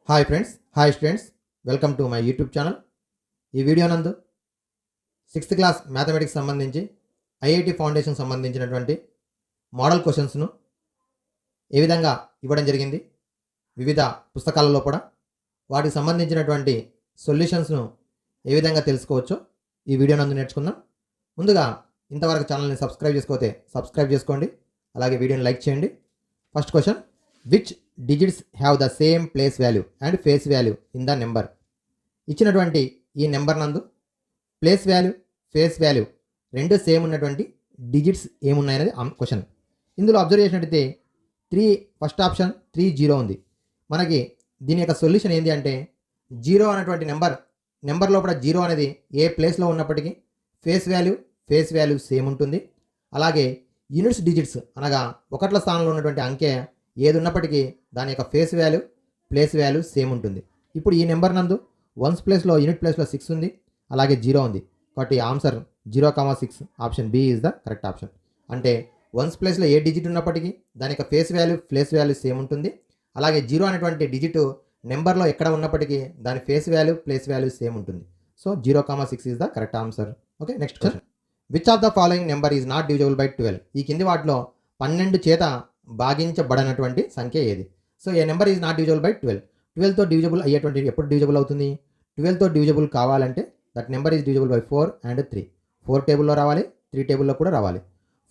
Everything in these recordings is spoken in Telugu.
Hi friends, hi students, welcome to my YouTube channel. ఈ వీడియో నందు 6th క్లాస్ మ్యాథమెటిక్స్ సంబంధించి ఐఐటి ఫౌండేషన్ సంబంధించినటువంటి మోడల్ క్వశ్చన్స్ను ఏ విధంగా ఇవ్వడం జరిగింది, వివిధ పుస్తకాలలో కూడా వాటికి సంబంధించినటువంటి సొల్యూషన్స్ను ఏ విధంగా తెలుసుకోవచ్చో ఈ వీడియో నందు నేర్చుకుందాం. ముందుగా ఇంతవరకు ఛానల్ని సబ్స్క్రైబ్ చేసుకోతే సబ్స్క్రైబ్ చేసుకోండి, అలాగే వీడియోని లైక్ చేయండి. First question, which digits have the same place value and face value in the number. ఇచ్చినటువంటి ఈ నెంబర్ నందు ప్లేస్ వాల్యూ, ఫేస్ వాల్యూ రెండు సేమ్ ఉన్నటువంటి డిజిట్స్ ఏమున్నాయనేది క్వశ్చన్. ఇందులో అబ్జర్వ్ చేసినట్టయితే ఫస్ట్ ఆప్షన్ 30 ఉంది. మనకి దీని యొక్క సొల్యూషన్ ఏంటి అంటే, 0 అనేటువంటి నెంబర్ లోపల 0 అనేది ఏ ప్లేస్లో ఉన్నప్పటికీ ఫేస్ వాల్యూ సేమ్ ఉంటుంది. అలాగే యూనిట్స్ డిజిట్స్ అనగా ఒకట్ల స్థానంలో ఉన్నటువంటి అంకె ఏది ఉన్నప్పటికీ దాని యొక్క face value, place value same ఉంటుంది. ఇప్పుడు ఈ నెంబర్ నందు వన్స్ ప్లేస్లో, యూనిట్ ప్లేస్లో 6 ఉంది, అలాగే 0 ఉంది. కాబట్టి answer 0,6 option B is the correct option. అంటే వన్స్ ప్లేస్లో ఏ డిజిట్ ఉన్నప్పటికీ దాని యొక్క face value, place value same ఉంటుంది. అలాగే 0 అనేటువంటి డిజిట్ నెంబర్లో ఎక్కడ ఉన్నప్పటికీ దాని face value, place value same ఉంటుంది. So 0,6 is the correct answer. Okay, next question, which of the following number is not divisible by 12. ఈ కింది వాటిలో 12 చేత భాగించబడనటువంటి సంఖ్య ఏది? సో ఏ number is not divisible by 12. 12తో డివిజబుల్ అయ్యేటువంటి ఎప్పుడు డివిజబుల్ అవుతుంది? 12తో డివిజబుల్ కావాలంటే that number is divisible by 4 and 3. 4 టేబుల్లో రావాలి, 3 టేబుల్లో కూడా రావాలి.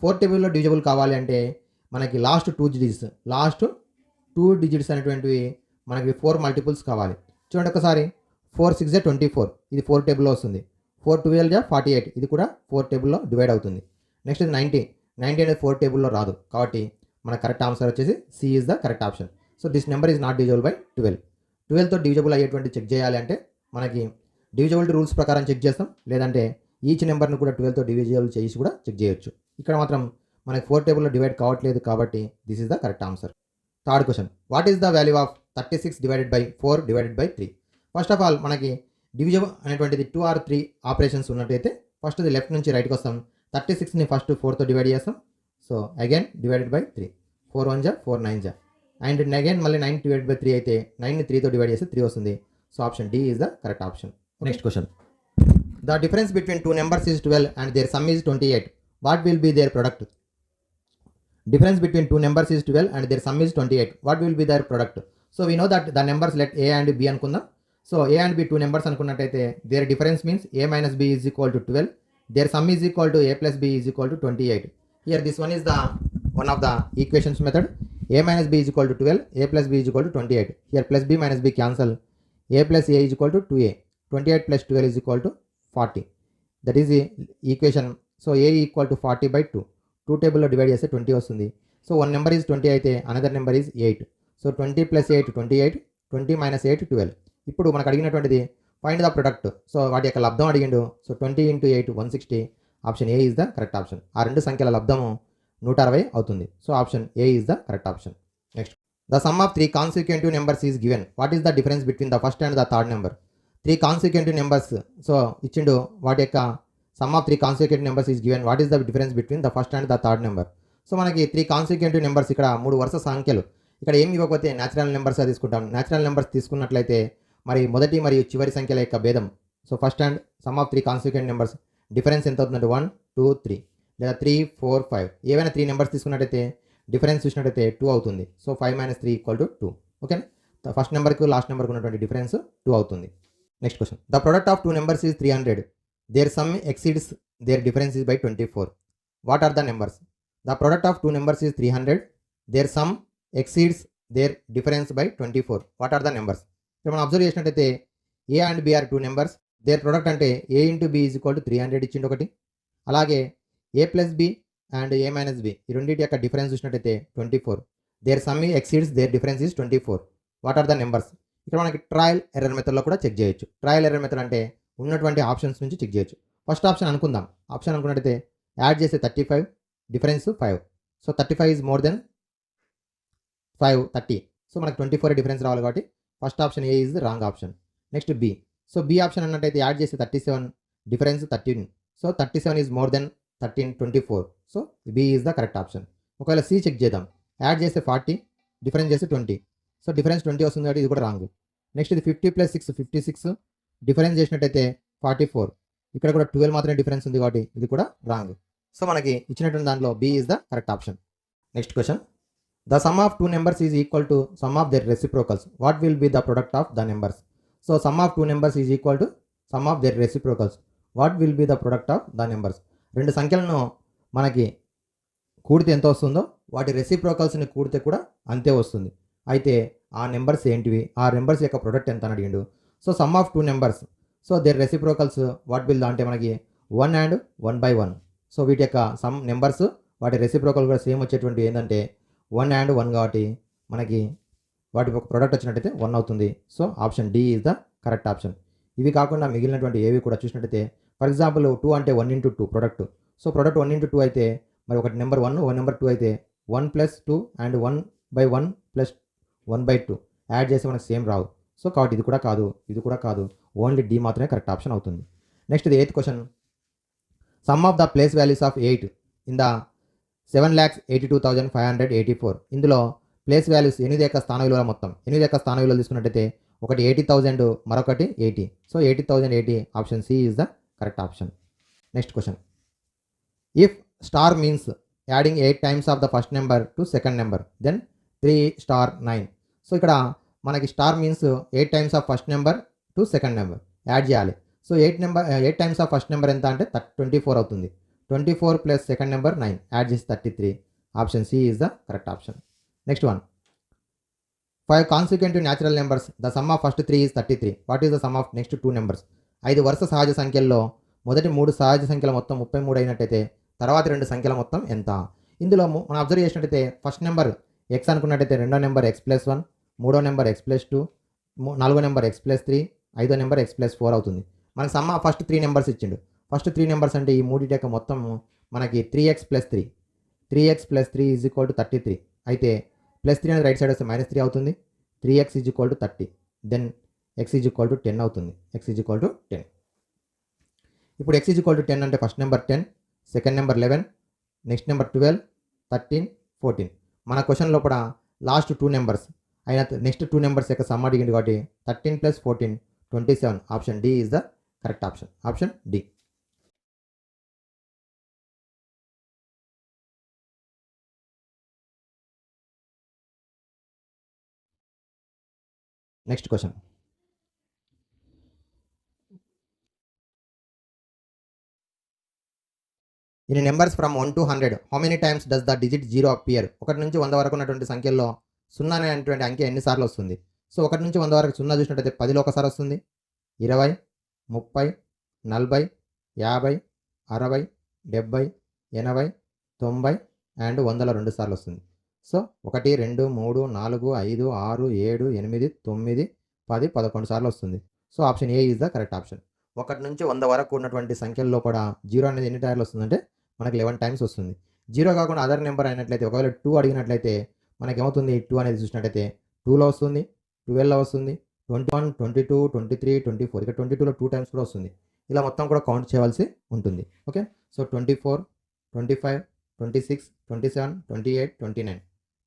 4 టేబుల్లో డివిజబుల్ కావాలి అంటే మనకి లాస్ట్ 2 డిజిట్స్ అనేటువంటివి మనకి 4 మల్టిపుల్స్ కావాలి. చూడండి ఒకసారి, 4 6 24, ఇది 4 టేబుల్లో వస్తుంది. 4 12 48, ఇది కూడా 4 టేబుల్లో డివైడ్ అవుతుంది. నెక్స్ట్ 90 అనేది 4 టేబుల్లో రాదు. కాబట్టి మన కరెక్ట్ ఆన్సర్ వచ్చేసి C is the correct option. So this number is not divisible by 12. 12తో డివిజబుల్ అయ్యేటువంటి చెక్ చేయాలి అంటే మనకి డివిజబిలిటీ రూల్స్ ప్రకారం చెక్ చేస్తాం, లేదంటే ఈచ్ నెంబర్ను కూడా 12తో డివిజబుల్ చేసి కూడా చెక్ చేయొచ్చు. ఇక్కడ మాత్రం మనకి 4 టేబుల్లో డివైడ్ కావట్లేదు కాబట్టి this is the correct answer. Third question, what is the value of 36 divided by 4 divided by 3. First of all మనకి డివిజబుల్ అనేటువంటిది 2 or 3 ఆపరేషన్స్ ఉన్నట్టయితే ఫస్ట్ లెఫ్ట్ నుంచి రైట్కి వస్తాం. 36ని ఫస్ట్ 4తో డివైడ్ చేస్తాం. So again divided by 3, 4 1 4 9 and again మళ్ళీ 9 డివైడెడ్ బై 3 అయితే 9ని 3తో డివైడ్ చేస్తే 3 వస్తుంది. So option D is the correct option. Next question, the difference between 2 numbers is 12 and their sum is 28. What will be their product? Difference between 2 numbers is 12 and their sum is 28. What will be their product? So we know that the numbers let a and b అనుకుందాం. So a and b 2 numbers అనుకున్నట్టయితే their difference means a minus b is equal to 12. Their sum is equal to a plus b is equal to 28. Here this one is the one of the equations method. A minus b is equal to 12, a plus b is equal to 28. Here plus b minus b cancel. A plus a is equal to 2a. 28 plus 12 is equal to 40. That is the equation. So a equal to 40 by 2. 2 టేబుల్లో డివైడ్ చేస్తే 20 వస్తుంది. సో వన్ నెంబర్ ఈజ్ 20 అయితే అనదర్ నెంబర్ ఈజ్ 8. సో 20 + 8 28, 20 - 8 12. ఇప్పుడు మనకు అడిగినటువంటిది ఫైండ్ ద ప్రొడక్ట్. సో వాటి యొక్క లబ్ధం అడిగిండు. So 20 × 8 160. Option A is the correct option. ఆ రెండు సంఖ్యల లబ్ధము 160 అవుతుంది. So option A is the correct option. Next, the sum of 3 consecutive numbers is given. What is the difference between the first and the third number? 3 consecutive numbers so ఇచ్చిండు, వాటి యొక్క some of 3 consecutive numbers is given. What is the difference between the first and the third number? So మనకి 3 కాన్సిక్యూటివ్ నెంబర్స్, ఇక్కడ 3 వరుస సంఖ్యలు. ఇక్కడ ఏమి ఇవ్వకపోతే న్యాచురల్ నెంబర్స్ తీసుకుంటాం. న్యాచురల్ నెంబర్స్ తీసుకున్నట్లయితే మరి మొదటి మరియు చివరి సంఖ్యల యొక్క భేదం. So first and some of 3 consecutive numbers difference ఎంత అవుతుందంటే 1 2 3 లేదా 3 4 5. ఏవైనా 3 నెంబర్స్ తీసుకున్నట్టయితే డిఫరెన్స్ చూసినట్టయితే 2 అవుతుంది. సో 5 - 3 = 2. ఓకేనా? ఫస్ట్ నెంబర్కి లాస్ట్ నెంబర్కి ఉన్నటువంటి డిఫరెన్స్ 2 అవుతుంది. Next question, the product of 2 numbers is 300. Their sum exceeds their difference is by 24. What are the numbers? The product of 2 numbers is 300. Their sum exceeds their difference by 24. What are the numbers? ఇక్కడ మనం అబ్జర్వ్ చేసినట్టయితే a and b are 2 numbers. Their product అంటే a × b is equal to 300 ఇచ్చిండు ఒకటి. అలాగే a plus b and a minus b ఈ రెండింటి యొక్క డిఫరెన్స్ చూసినట్టయితే 24. Their sum exceeds their difference is 24. What are the numbers? ఇక్కడ మనకి ట్రయల్ ఎర్రర్ మెథడ్లో కూడా చెక్ చేయొచ్చు. ట్రయల్ ఎర్రర్ మెథడ్ అంటే ఉన్నటువంటి ఆప్షన్స్ నుంచి చెక్ చేయొచ్చు. ఫస్ట్ ఆప్షన్ అనుకుందాం. ఆప్షన్ అనుకున్నట్టయితే యాడ్ చేస్తే 35, difference 5. So 35 is more than 5 30. So మనకు 24 డిఫరెన్స్ రావాలి కాబట్టి first option A is wrong option. Next B. So B option అన్నట్టయితే యాడ్ చేస్తే 37, difference 13. So 37 is more than 13 24. So B is the correct option. ఒకవేళ సి చెక్ చేద్దాం. యాడ్ చేస్తే 40, డిఫరెన్స్ చేస్తే 20. సో డిఫరెన్స్ 20 వస్తుంది కాబట్టి ఇది కూడా రాంగ్. నెక్స్ట్ ఇది 50 + 6 56, డిఫరెన్స్ చేసినట్టయితే 44. ఇక్కడ కూడా 12 మాత్రమే డిఫరెన్స్ ఉంది కాబట్టి ఇది కూడా రాంగ్. సో మనకి ఇచ్చినటువంటి దాంట్లో B is the correct option. Next question, the sum of 2 numbers is equal to sum of their reciprocals, what will be the product of the numbers? So sum of 2 numbers is equal to sum of their reciprocals, what will be the product of the numbers? రెండు సంఖ్యలను మనకి కూడితే ఎంత వస్తుందో వాటి రెసిప్రోకల్స్ని కూడితే కూడా అంతే వస్తుంది. అయితే ఆ నెంబర్స్ ఏంటివి, ఆ నెంబర్స్ యొక్క ప్రొడక్ట్ ఎంత అని అడిగిండు. So sum of 2 numbers, so their reciprocals what will అంటే మనకి 1 and 1/1. సో వీటి యొక్క సమ్ నెంబర్స్ వాటి రెసిప్రోకల్ కూడా సేమ్ వచ్చేటువంటి ఏంటంటే 1 and 1 కాబట్టి మనకి వాటి ఒక ప్రొడక్ట్ వచ్చినట్టయితే 1 అవుతుంది. So option D is the correct option. ఇవి కాకుండా మిగిలినటువంటి ఏవి కూడా చూసినట్టయితే ఫర్ ఎగ్జాంపుల్ 2 అంటే 1 × 2 ప్రొడక్ట్. సో ప్రొడక్ట్ 1 × 2 అయితే మరి ఒకటి నెంబర్ 1 ఒక నెంబర్ 2 అయితే 1 + 2 and 1/1 + 1/2 యాడ్ చేసి మనకు సేమ్ రావు. సో కాబట్టి ఇది కూడా కాదు, ఇది కూడా కాదు, ఓన్లీ డి మాత్రమే కరెక్ట్ ఆప్షన్ అవుతుంది. నెక్స్ట్ ఇది 8th question, some of the place values of 8 in the 7,82,584. ఇందులో ప్లేస్ వాల్యూస్ 8 యొక్క స్థాన విలువల మొత్తం 8 యొక్క స్థాన విలువలు తీసుకున్నట్టయితే ఒకటి 80,000, మరొకటి 80. So 80,080 option C is the correct option. Next question, if star means adding 8 times of the first number to second number then 3 * 9. So ఇక్కడ మనకి star means 8 times of first number to second number add చేయాలి. So 8 times of first number ఎంత అంటే 24 అవుతుంది. 24 + సెకండ్ నెంబర్ 9 యాడ్ చేసి 33. Option C is the correct option. Next one, 5 consecutive natural numbers, the sum of first 3 is 33. What is the sum of next 2 numbers? 5 వరుస సహజ సంఖ్యల్లో మొదటి 3 సహజ సంఖ్యల మొత్తం 33 అయినట్టయితే తర్వాత 2 సంఖ్యల మొత్తం ఎంత? ఇందులో మనం అబ్జర్వ్ చేసినట్టయితే ఫస్ట్ నెంబర్ ఎక్స్ అనుకున్నట్టయితే రెండో నెంబర్ x+1, మూడో నెంబర్ x+2, నాలుగో నెంబర్ x+3, ఐదో నెంబర్ x+4 అవుతుంది. మనకి సమ్ ఆఫ్ ఫస్ట్ 3 నెంబర్స్ ఇచ్చిండు. ఫస్ట్ 3 నెంబర్స్ అంటే ఈ మూడింటి యొక్క మొత్తం మనకి 3x+3 = 33. అయితే +3 అనేది రైట్ సైడ్ వస్తే -3 అవుతుంది. 3x = 30, దెన్ x = 10 అవుతుంది. x = 10. ఇప్పుడు x = 10 అంటే first number 10, second number 11, next number 12, 13, 14. మన క్వశ్చన్ లోపల లాస్ట్ 2 నెంబర్స్ అయిన నెక్స్ట్ 2 నెంబర్స్ యొక్క సమ్ అడిగింది కాబట్టి 13 + 14 27. Option D is the correct option. Option D. Next question, in numbers from 1 to 100 how many times does the digit 0 appear? 1 నుంచి 100 వరకు ఉన్నటువంటి సంఖ్యల్లో 0 అనేటువంటి అంకె ఎన్నిసార్లు వస్తుంది? సో 1 నుంచి 100 వరకు 0 చూసినట్టయితే 10లో ఒకసారి వస్తుంది, 20, 30, 40, 50, 60, 70, 80, 90 అండ్ 100లో 2 సార్లు వస్తుంది. సో 1, 2, 3, 4, 5, 6, 7, 8, 9, 10, 11 సార్లు వస్తుంది. So option A is the correct option. 1 నుంచి 100 వరకు ఉన్నటువంటి సంఖ్యల్లో కూడా 0 అనేది ఎన్ని సార్లు వస్తుందంటే మనకి 11 టైమ్స్ వస్తుంది. 0 కాకుండా అదర్ నెంబర్ అయినట్లయితే ఒకవేళ 2 అడిగినట్లయితే మనకి ఏమవుతుంది? 2 అనేది చూసినట్టయితే 2లో వస్తుంది, 12లో వస్తుంది, 21, 22, 23, 24. ఇక 22లో 2 టైమ్స్ కూడా వస్తుంది. ఇలా మొత్తం కూడా కౌంట్ చేయవలసి ఉంటుంది. Okay, so 24, 25, 26, 27, 28, 29.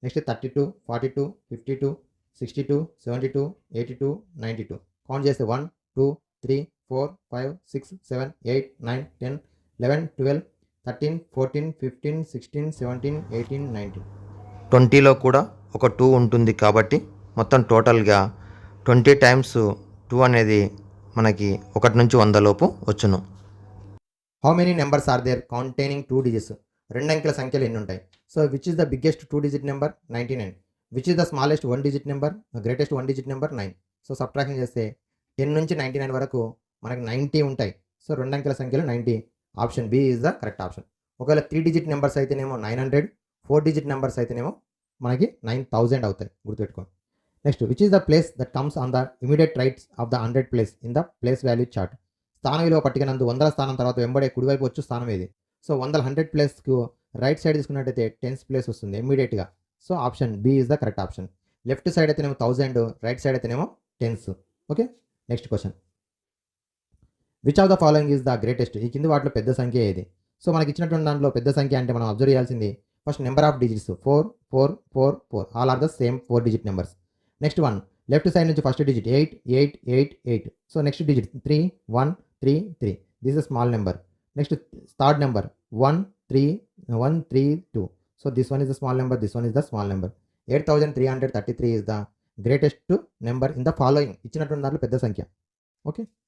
నెక్స్ట్ 32, 42, 52, 62, 72, 82, 92. కౌంట్ చేస్తే 1, 2, 3, 4, 5, 6, 7, 8, 9, 10, 11, 12, 13, 14, 15, 16, 17, 18, 19. 20లో కూడా ఒక 2 ఉంటుంది కాబట్టి మొత్తం టోటల్గా 20 times 2 అనేది మనకి 1 నుంచి 100 లోపు వచ్చును. How many numbers are there containing 2 digits? 2 అంకెల సంఖ్యలు ఎన్ని ఉంటాయి? So which is the biggest 2 digit number? 99. Which is the smallest 1 digit number? Greatest 1 digit number? 9. So subtraction చేస్తే 10 నుంచి 99 వరకు మనకి 90 ఉంటాయి. సో 2 అంకెల సంఖ్యలు 90. Option B is the correct option. ఒకవేళ 3 digit నెంబర్స్ అయితేనేమో 900, 4 digit నెంబర్స్ అయితేనేమో మనకి 9000 అవుతాయి, గుర్తుపెట్టుకోండి. Next, which is the place that comes on the immediate rights of the 100 place in the place value chart? స్థాన విలువ పట్టిక నందు 100ల స్థానం తర్వాత వెంబడే కుడివైపు వచ్చు స్థానం ఏది? సో 100 ప్లేస్కు రైట్ సైడ్ తీసుకున్నట్టయితే 10th ప్లేస్ వస్తుంది ఇమీడియట్గా. So option B is the correct option. Left side అయితేనేమో 1000, రైట్ సైడ్ అయితేనేమో 10s. Okay, next question, which of the following is the greatest? ఈ కింది వాటిలో పెద్ద సంఖ్య ఏది? సో మనకి ఇచ్చినటువంటి దాంట్లో పెద్ద సంఖ్య అంటే మనం అబ్జర్వ్ చేయాల్సింది first number of digits 4, 4, 4, 4. All are the same 4 digit numbers. Next one, left side నుంచి first digit 8888. So next digit 3133. This is small number. Next third number 13132. So this one is the small number, this one is the small number. 8333 is the greatest number in the following. ఇచ్చినటువంటి దాంట్లో పెద్ద సంఖ్య. ఓకే.